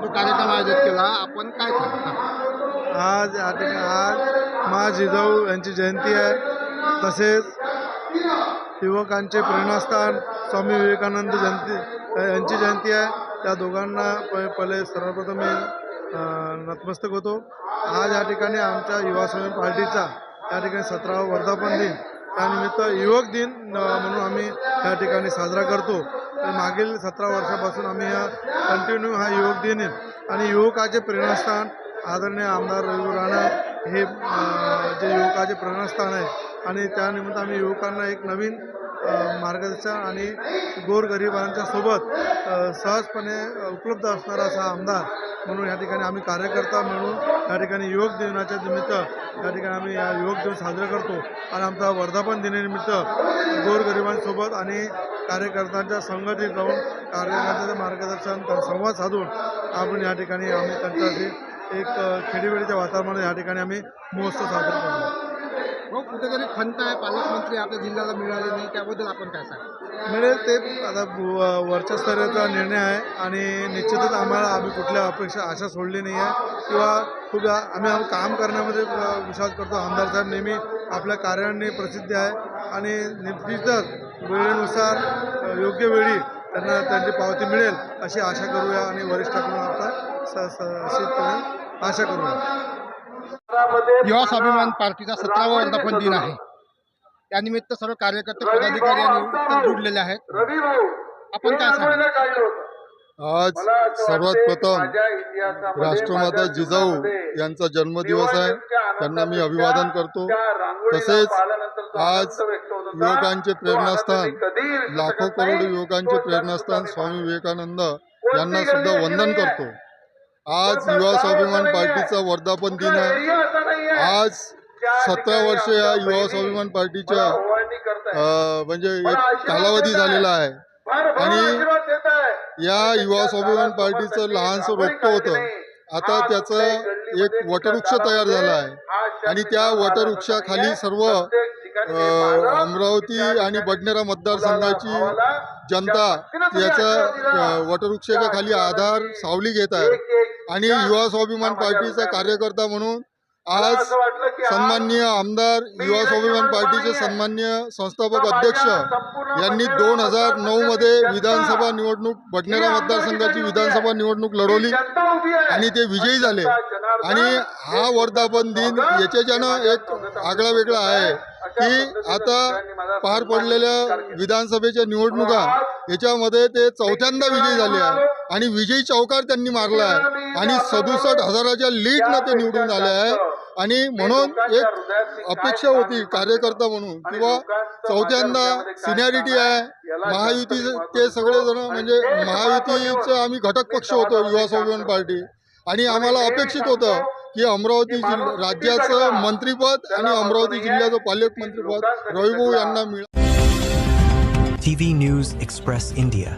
जो कार्यक्रम आयोजित केला, आपण काय सांगता? आज मा जिजाऊ यांची जयंती आहे. तसेच युवकांचे प्रेरणास्थान स्वामी विवेकानंद यांची जयंती आहे. त्या दोघांना पहिले सर्वप्रथम मी नतमस्तक होतो. आज या ठिकाणी आमच्या युवा स्वाभिमान पार्टीचा या ठिकाणी 17वा वर्धापन दिन, त्यानिमित्त युवक दिन म्हणून आम्ही या ठिकाणी साजरा करतो. मागील 17 वर्षापासून आम्ही कंटिन्यू हा युवक दिन आणि युवकाचे प्रेरणास्थान आदरणीय आमदार रवी राणा हे जे युवकाचे प्रेरणास्थान आहे आणि त्यानिमित्त आम्ही युवकांना एक नवीन मार्गदर्शन आणि गोरगरिबांच्या सोबत सहजपणे उपलब्ध असणारा असा आमदार म्हणून या ठिकाणी आम्ही कार्यकर्ता म्हणून या ठिकाणी युवक दिनाच्या निमित्त या ठिकाणी आम्ही युवक दिन साजरा करतो. आणि आमचा वर्धापन दिनानिमित्त गोरगरिबांसोबत आणि कार्यकर्त्यांच्या संघटित राहून कार्यकर्त्यांचं मार्गदर्शन संवाद साधून आपण या ठिकाणी आम्ही त्यांच्याशी एक खेडीमेडीच्या वातावरणामध्ये या ठिकाणी आम्ही महोत्सव साजरा करतो. हो, कुठेतरी खंत आहे पालकमंत्री आपल्या जिल्ह्याला मिळाले नाही, त्याबद्दल आपण काय सांगा? मिळेल ते आता वरच्या स्तराचा निर्णय आहे आणि निश्चितच आम्ही कुठल्या आशा सोडली नाही आहे किंवा खूप आम्ही काम करण्यामध्ये विश्वास करतो. आमदार साहेब नेहमी आपल्या कार्याने प्रसिद्ध आहे आणि निश्चितच वेळेनुसार योग्य वेळी त्यांना त्यांची पावती मिळेल अशी आशा करूया आणि वरिष्ठांकडून आता आशा करूया. युवा स्वाभिमान पार्टीचा 17वा वर्धापन दिन आहे. त्यानिमित्त सर्व कार्यकर्ते पदाधिकारी आणि युवक जुडलेले आहेत. आपण काय सांगा? आज सर्वात प्रथम राष्ट्रमाता जिजाऊ यांचा जन्मदिवस आहे. त्यांना मी अभिवादन करतो. तसेच आज युवकांचे प्रेरणास्थान, लाखो करोड युवकांचे प्रेरणास्थान स्वामी विवेकानंद यांना सुद्धा वंदन करतो. आज युवा स्वाभिमान पार्टीचा वर्धापन दिन आहे. आज 17 वर्ष या युवा स्वाभिमान पार्टीच्या म्हणजे एक कालावधी झालेला आहे आणि या युवा स्वाभिमान पार्टीचं लहानसं रोपटं होतं. आता त्याचं एक वटवृक्ष तयार झाला आहे आणि त्या वटवृक्षाखाली सर्व अमरावती आणि बडनेरा मतदारसंघाची जनता याचा वटवृक्षाच्या खाली आधार सावली घेत आहे. आणि युवा स्वाभिमान पार्टीचा कार्यकर्ता म्हणून आज सन्माननीय आमदार, युवा स्वाभिमान पार्टीचे सन्माननीय संस्थापक अध्यक्ष यांनी 2009 मध्ये विधानसभा निवडणूक, बडनेरा मतदारसंघाची विधानसभा निवडणूक लढवली आणि ते विजयी झाले. आणि हा वर्धापन दिन याच्यानं एक आगळा वेगळा आहे की आता पार पडलेल्या विधानसभेच्या निवडणुका याच्यामध्ये ते चौथ्यांदा विजयी झाले आहे आणि विजयी चौकार त्यांनी मारला आहे आणि 67,000च्या लीडनं ते निवडून आले आहे. आणि म्हणून एक अपेक्षा होती कार्यकर्ता म्हणून किंवा चौथ्यांदा सिनियरिटी आहे. महायुती ते सगळेजण म्हणजे महायुतीचं आम्ही घटक पक्ष होतो युवा स्वाभिमान पार्टी आणि आम्हाला अपेक्षित होतं की अमरावती राज्याचं मंत्रिपद आणि अमरावती जिल्ह्याचं पालकमंत्रीपद रविभाऊ यांना मिळालं. TV News Express India.